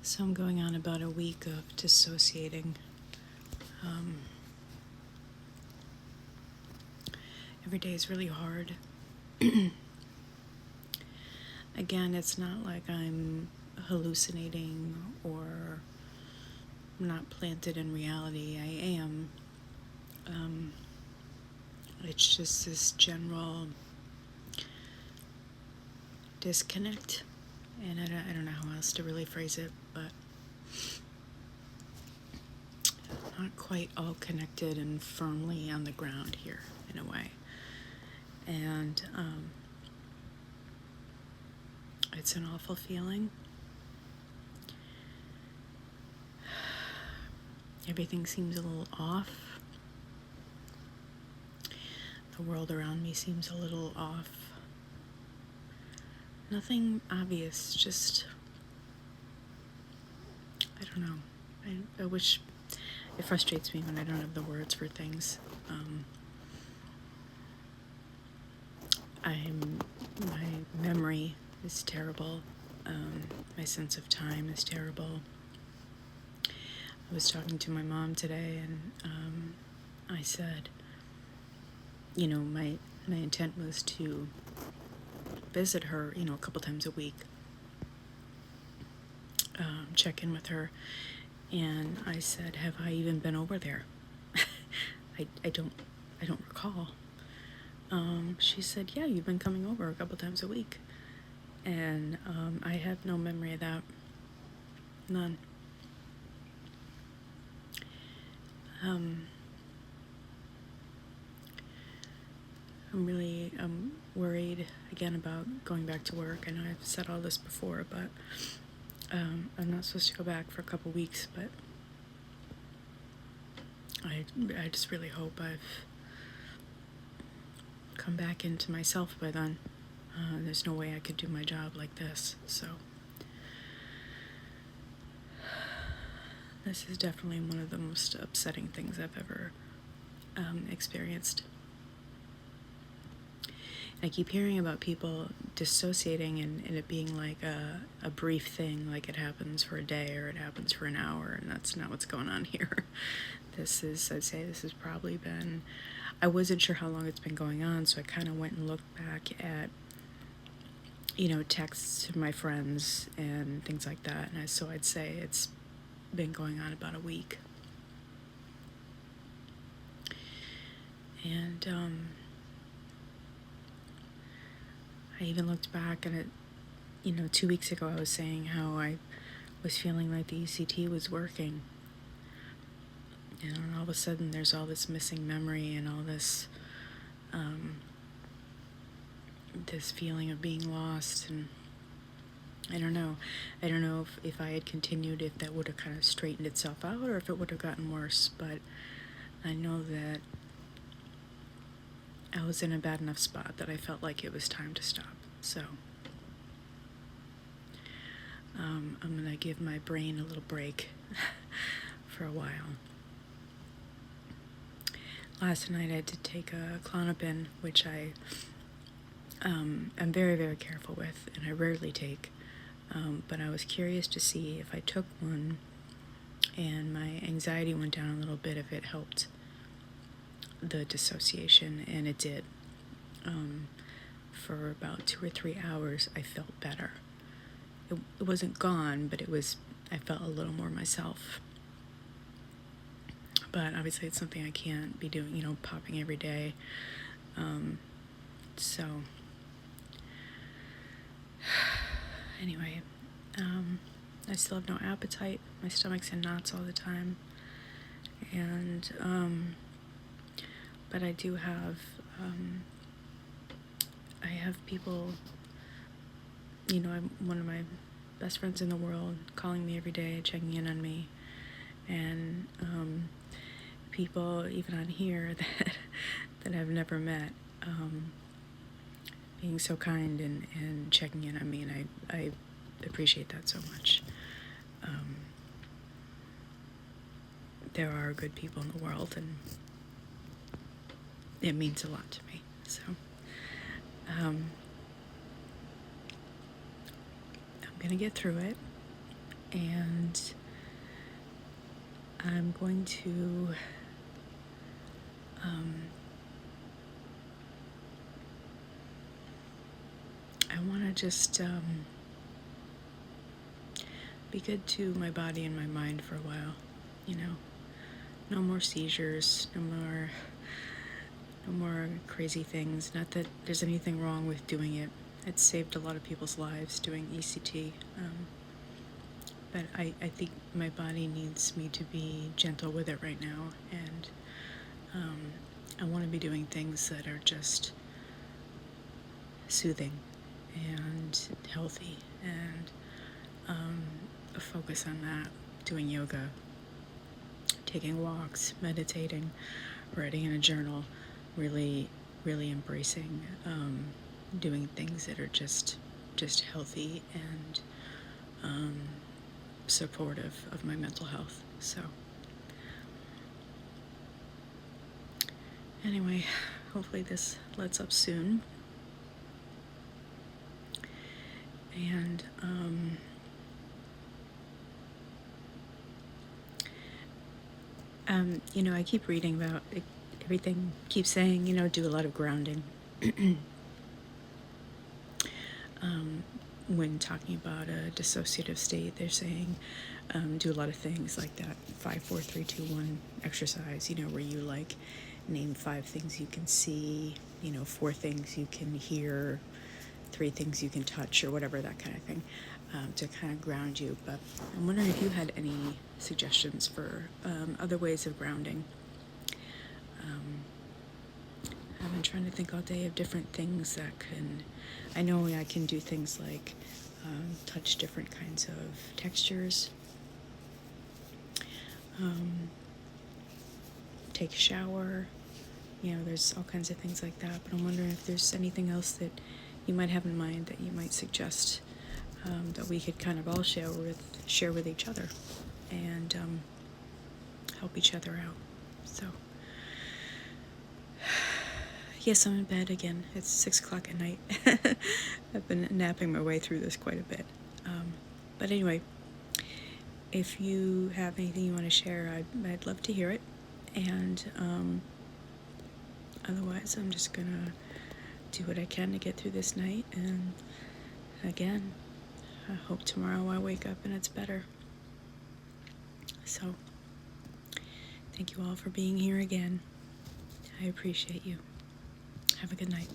So I'm going on about a week of dissociating. Every day is really hard. Again, it's not like I'm hallucinating or not planted in reality. I am. It's just this general disconnect, and I don't know how else to really phrase it, but not quite all connected and firmly on the ground here in a way. And it's an awful feeling. Everything seems a little off. The world around me seems a little off. Nothing obvious, just, I don't know. I wish, it frustrates me when I don't have the words for things. My memory is terrible. My sense of time is terrible. I was talking to my mom today, and I said, my intent was to visit her, a couple times a week, check in with her, and I said, have I even been over there? I don't recall. She said, yeah, you've been coming over a couple times a week, and I have no memory of that. None. I'm worried again about going back to work. I know I've said all this before, but I'm not supposed to go back for a couple weeks, but I just really hope I've come back into myself by then. There's no way I could do my job like this, so this is definitely one of the most upsetting things I've ever experienced. I keep hearing about people dissociating and it being like a brief thing, like it happens for a day or it happens for an hour, and that's not what's going on here. I'd say this has probably been, I wasn't sure how long it's been going on, so I kind of went and looked back at, texts to my friends and things like that, and so I'd say it's been going on about a week. And I even looked back and it, 2 weeks ago I was saying how I was feeling like the ECT was working. And all of a sudden there's all this missing memory and all this this feeling of being lost, and I don't know if I had continued, if that would have kind of straightened itself out or if it would have gotten worse, but I know that I was in a bad enough spot that I felt like it was time to stop. So I'm going to give my brain a little break for a while. Last night I did take a Klonopin, which I'm very, very careful with, and I rarely take. But I was curious to see if I took one and my anxiety went down a little bit, if it helped the dissociation, and it did. For about 2 or 3 hours I felt better. It wasn't gone, but I felt a little more myself. But obviously it's something I can't be doing, popping every day. So anyway, I still have no appetite. My stomach's in knots all the time. And but I do have I have people, I'm one of my best friends in the world, calling me every day, checking in on me, and people even on here that I've never met, being so kind and checking in on me, and I appreciate that so much. There are good people in the world, and it means a lot to me. So I'm gonna get through it, and I'm going to I want to just be good to my body and my mind for a while, you know. No more seizures, no more crazy things. Not that there's anything wrong with doing it. It's saved a lot of people's lives doing ECT. But I think my body needs me to be gentle with it right now, and I want to be doing things that are just soothing and healthy, and a focus on that, doing yoga, taking walks, meditating, writing in a journal, really embracing doing things that are just healthy and supportive of my mental health. So anyway, hopefully this lets up soon. And you know, I keep reading about it, everything keeps saying, you know, do a lot of grounding. When talking about a dissociative state, they're saying do a lot of things like that 5, 4, 3, 2, 1 exercise, you know, where you like name 5 things you can see, you know, 4 things you can hear, 3 things you can touch, or whatever, that kind of thing, to kind of ground you. But I'm wondering if you had any suggestions for other ways of grounding. I've been trying to think all day of different things that can, I know I can do things like touch different kinds of textures, take a shower, you know, there's all kinds of things like that. But I'm wondering if there's anything else that you might have in mind that you might suggest that we could kind of all share with each other, and help each other out. So yes, I'm in bed again. It's 6 o'clock at night. I've been napping my way through this quite a bit. But anyway, if you have anything you want to share, I'd love to hear it. And otherwise, I'm just gonna do what I can to get through this night. And again, I hope tomorrow I wake up and it's better. So, thank you all for being here again. I appreciate you. Have a good night.